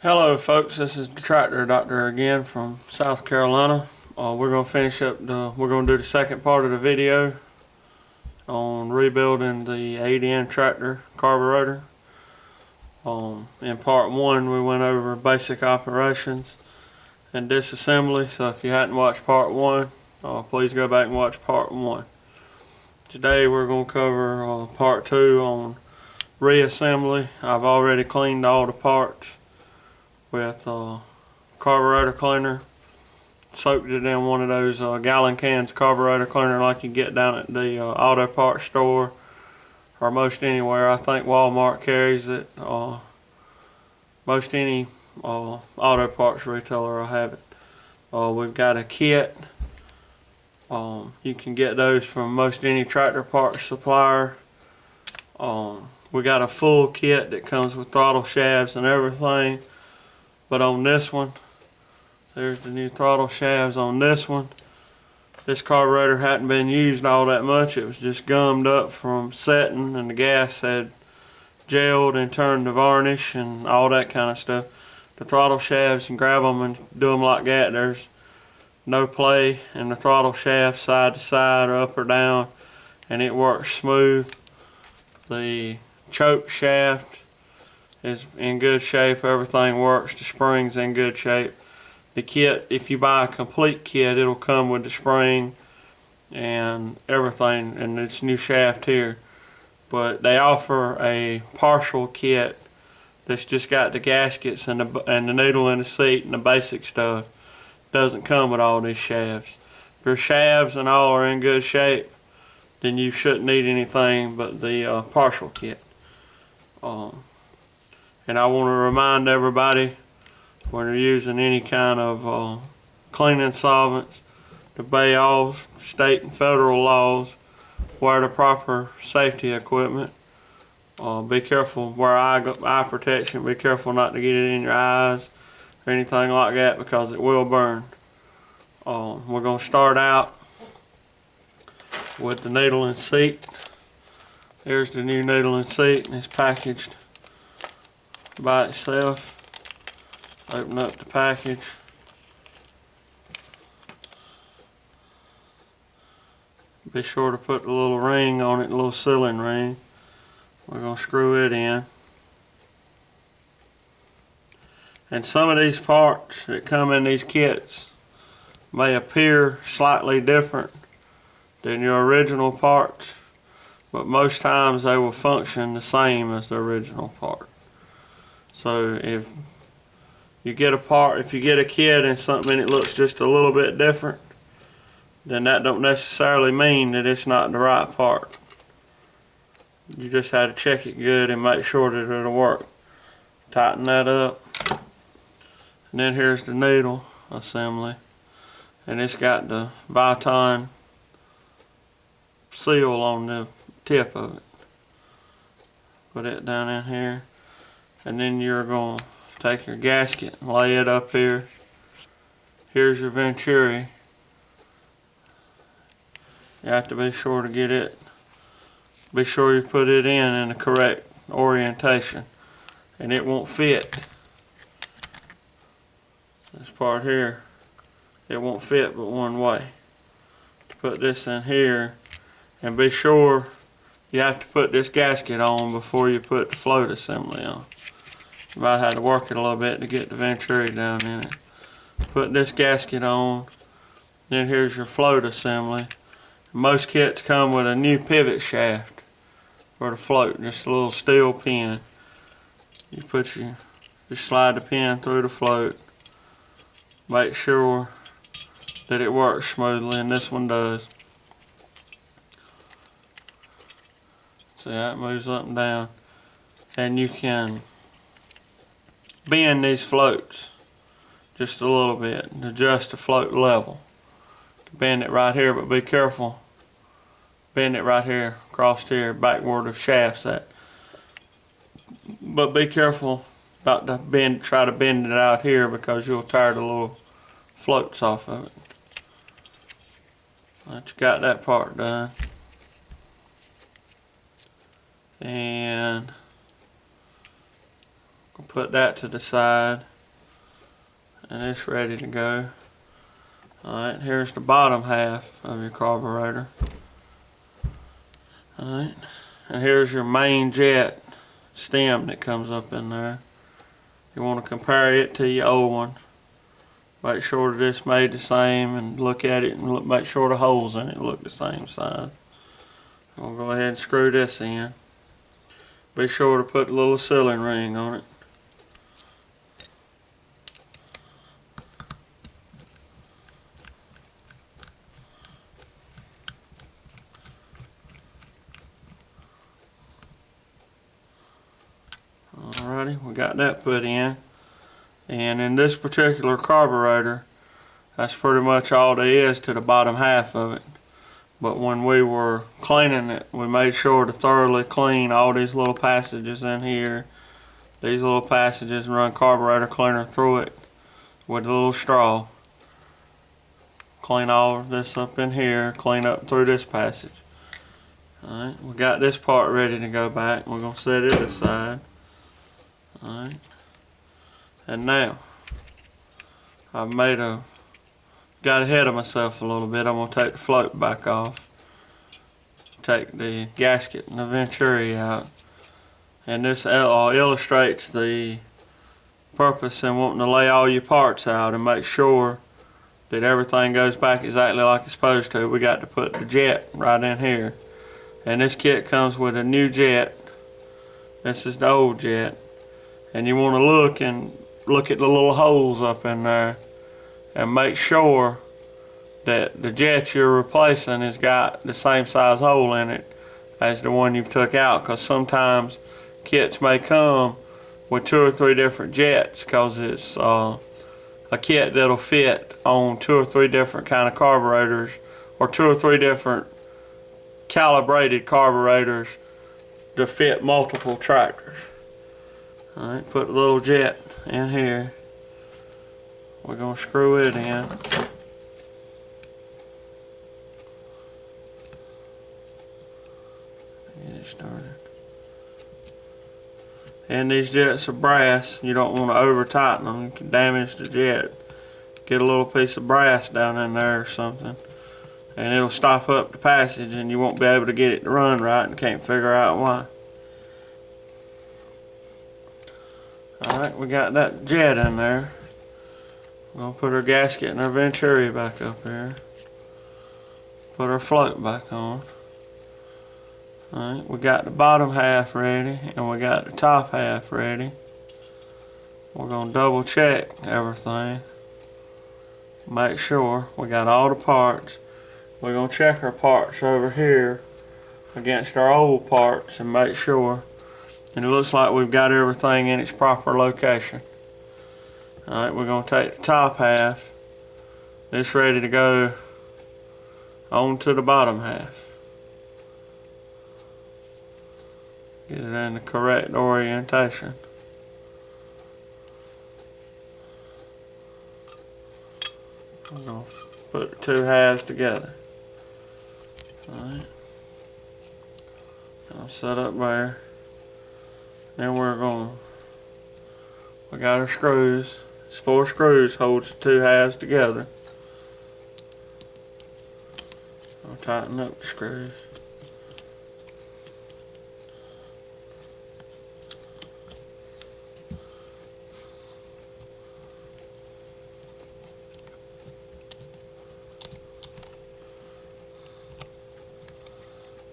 Hello folks, this is the tractor doctor again from South Carolina. We're going to finish up we're going to do the second part of the video on rebuilding the 8N tractor carburetor. In part one we went over basic operations and disassembly, so if you hadn't watched part one, please go back and watch part one. Today we're going to cover part two on reassembly. I've already cleaned all the parts with carburetor cleaner, soaked it in one of those gallon cans carburetor cleaner like you get down at the auto parts store or most anywhere. I think Walmart carries it. Most any auto parts retailer will have it. We've got a kit. You can get those from most any tractor parts supplier. We got a full kit that comes with throttle shafts and everything. But on this one, there's the new throttle shafts on this one. This carburetor hadn't been used all that much. It was just gummed up from setting, and the gas had gelled and turned to varnish and all that kind of stuff. The throttle shafts, you grab them and do them like that. There's no play in the throttle shaft side to side or up or down, and it works smooth. The choke shaft is in good shape. Everything works. The spring's in good shape. The kit, if you buy a complete kit, it'll come with the spring and everything and this new shaft here. But they offer a partial kit that's just got the gaskets and the needle in the seat and the basic stuff. Doesn't come with all these shafts. If your shafts and all are in good shape, then you shouldn't need anything but the partial kit. And I want to remind everybody, when you're using any kind of cleaning solvents, to obey all state and federal laws, wear the proper safety equipment, be careful, wear eye protection, be careful not to get it in your eyes or anything like that because it will burn. We're going to start out with the needle and seat. There's the new needle and seat, and it's packaged by itself. Open up the package. Be sure to put the little ring on it, the little sealing ring. We're going to screw it in. And some of these parts that come in these kits may appear slightly different than your original parts, but most times they will function the same as the original part. So if you get a part, if you get a kit and something and it looks just a little bit different, then that don't necessarily mean that it's not the right part. You just have to check it good and make sure that it'll work. Tighten that up. And then here's the needle assembly. And it's got the Viton seal on the tip of it. Put it down in here. And then you're going to take your gasket and lay it up here. Here's your venturi. You have to be sure to get it, be sure you put it in the correct orientation, and it won't fit. This part here, it won't fit but one way. To put this in here, and be sure you have to put this gasket on before you put the float assembly on. You might have to work it a little bit to get the venturi down in it. Put this gasket on, then here's your float assembly. Most kits come with a new pivot shaft for the float, just a little steel pin. You just slide the pin through the float. Make sure that it works smoothly, and this one does. See how it moves up and down. And you can bend these floats just a little bit and adjust the float level. Bend it right here, but be careful. Bend it right here, across here, back where the shaft's at. But be careful about try to bend it out here because you'll tear the little floats off of it. But you got that part done. And We'll put that to the side, and it's ready to go. Alright, here's the bottom half of your carburetor. Alright, and here's your main jet stem that comes up in there. You want to compare it to your old one. Make sure that it's made the same, and look at it and make sure the holes in it look the same size. We'll go ahead and screw this in. Be sure to put a little sealing ring on it. Alrighty, we got that put in. And in this particular carburetor, that's pretty much all there is to the bottom half of it. But when we were cleaning it, we made sure to thoroughly clean all these little passages in here. These little passages, and run carburetor cleaner through it with a little straw. Clean all of this up in here, clean up through this passage. Alright, we got this part ready to go back. We're going to set it aside. Alright, and now I've got ahead of myself a little bit. I'm going to take the float back off, take the gasket and the venturi out, and this illustrates the purpose in wanting to lay all your parts out and make sure that everything goes back exactly like it's supposed to. We got to put the jet right in here, and this kit comes with a new jet. This is the old jet, and you want to look at the little holes up in there and make sure that the jet you're replacing has got the same size hole in it as the one you've took out, because sometimes kits may come with 2 or 3 different jets, because it's a kit that'll fit on 2 or 3 different kind of carburetors, or 2 or 3 different calibrated carburetors to fit multiple tractors. Alright, put a little jet in here. We're going to screw it in. Get it started. And these jets are brass. You don't want to over tighten them. You can damage the jet. Get a little piece of brass down in there or something, and it'll stop up the passage, and you won't be able to get it to run right and can't figure out why. Alright, we got that jet in there. We're going to put our gasket and our venturi back up here. Put our float back on. Alright, we got the bottom half ready, and we got the top half ready. We're going to double check everything. Make sure we got all the parts. We're going to check our parts over here against our old parts and make sure. And it looks like we've got everything in its proper location. Alright, we're going to take the top half. It's ready to go on to the bottom half. Get it in the correct orientation. We're going to put the 2 halves together. Alright. I'll set up there. Then we got our screws. It's 4 screws holds the 2 halves together. I'll tighten up the screws.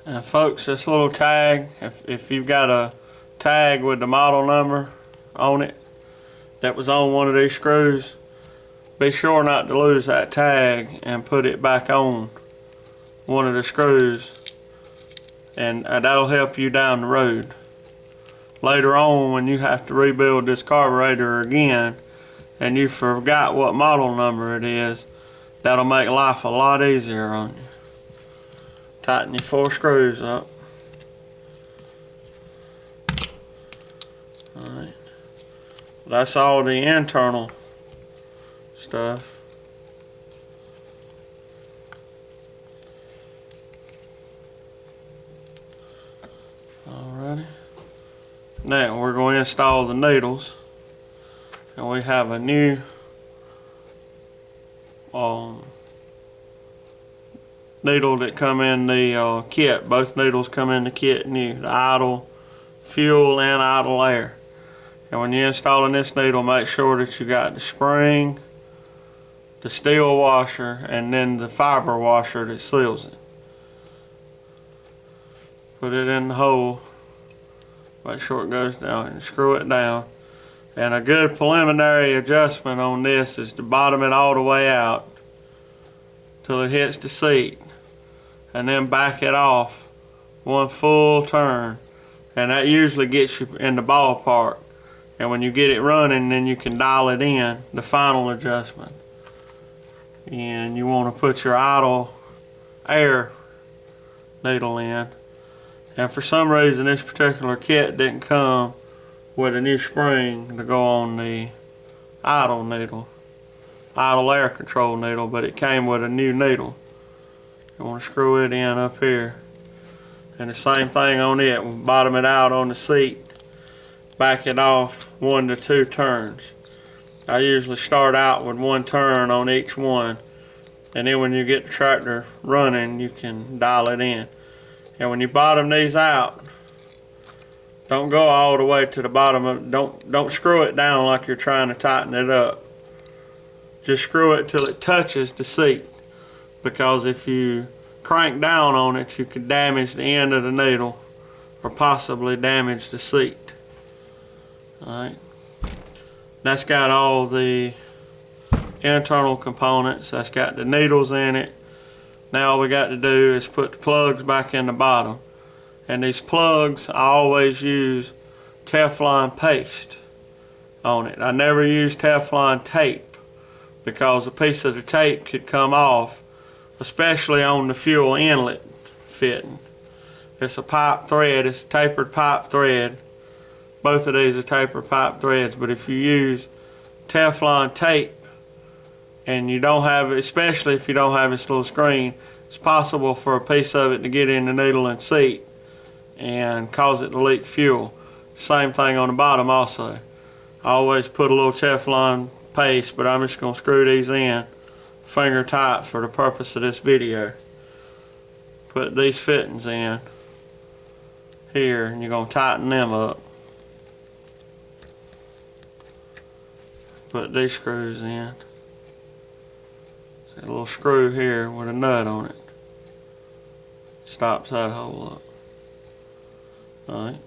And folks, this little tag, if you've got a tag with the model number on it that was on one of these screws, be sure not to lose that tag and put it back on one of the screws, and that'll help you down the road. Later on, when you have to rebuild this carburetor again and you forgot what model number it is, that'll make life a lot easier on you. Tighten your 4 screws up. Alright. That's all the internal stuff. Alrighty. Now we're going to install the needles, and we have a new needle that come in the kit. Both needles come in the kit new, the idle fuel and idle air. And when you're installing this needle, make sure that you got the spring, the steel washer, and then the fiber washer that seals it. Put it in the hole, make sure it goes down, and screw it down. And a good preliminary adjustment on this is to bottom it all the way out till it hits the seat, and then back it off one full turn, and that usually gets you in the ballpark. And when you get it running, then you can dial it in, the final adjustment. And you want to put your idle air needle in. And for some reason this particular kit didn't come with a new spring to go on the idle needle, idle air control needle, but it came with a new needle. You want to screw it in up here, and the same thing on it. We'll bottom it out on the seat, back it off 1 to 2 turns. I usually start out with 1 turn on each one, and then when you get the tractor running, you can dial it in. And when you bottom these out, don't go all the way to the bottom of don't screw it down like you're trying to tighten it up. Just screw it till it touches the seat, because if you crank down on it, you could damage the end of the needle or possibly damage the seat. Alright, that's got all the internal components. That's got the needles in it. Now all we got to do is put the plugs back in the bottom. And these plugs, I always use Teflon paste on it. I never use Teflon tape, because a piece of the tape could come off, especially on the fuel inlet fitting. It's a pipe thread, it's a tapered pipe thread. Both of these are tapered pipe threads, but if you use Teflon tape and you don't have it, especially if you don't have this little screen, it's possible for a piece of it to get in the needle and seat and cause it to leak fuel. Same thing on the bottom also. I always put a little Teflon paste, but I'm just going to screw these in finger tight for the purpose of this video. Put these fittings in here, and you're going to tighten them up. Put these screws in. See a little screw here with a nut on it. Stops that hole up. Alright.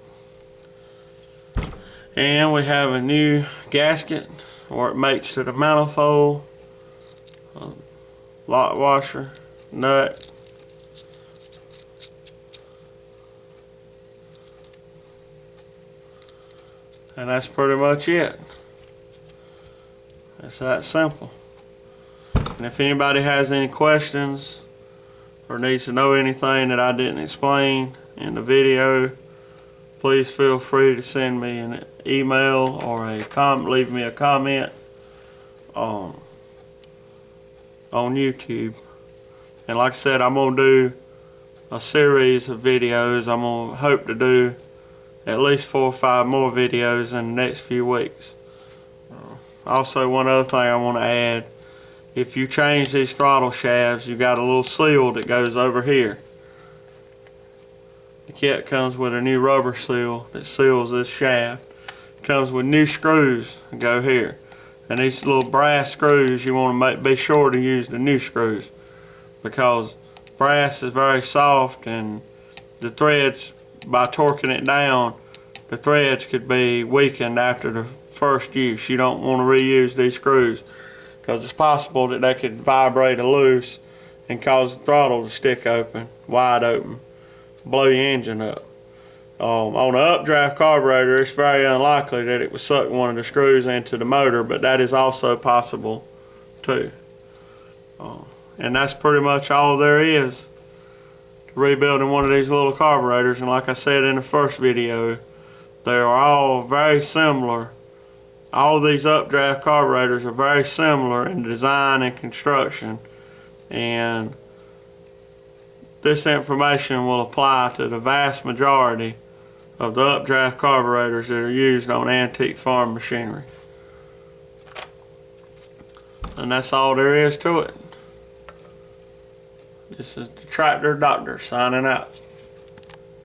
And we have a new gasket where it mates to the manifold. Lock washer, nut. And that's pretty much it. It's that simple. And if anybody has any questions or needs to know anything that I didn't explain in the video, please feel free to send me an email or leave me a comment on YouTube. And like I said, I'm going to do a series of videos. I'm going to hope to do at least 4 or 5 more videos in the next few weeks. Also, one other thing I want to add, if you change these throttle shafts, you got a little seal that goes over here. The kit comes with a new rubber seal that seals this shaft. It comes with new screws that go here. And these little brass screws, you want to be sure to use the new screws, because brass is very soft, and the threads, by torquing it down, the threads could be weakened after the first use. You don't want to reuse these screws, because it's possible that they could vibrate or loose and cause the throttle to stick open, wide open, blow your engine up. On an updraft carburetor, it's very unlikely that it would suck one of the screws into the motor, but that is also possible too. And that's pretty much all there is to rebuilding one of these little carburetors. And like I said in the first video, they are all very similar. All these updraft carburetors are very similar in design and construction, and this information will apply to the vast majority of the updraft carburetors that are used on antique farm machinery. And that's all there is to it. This is the Tractor Doctor signing out.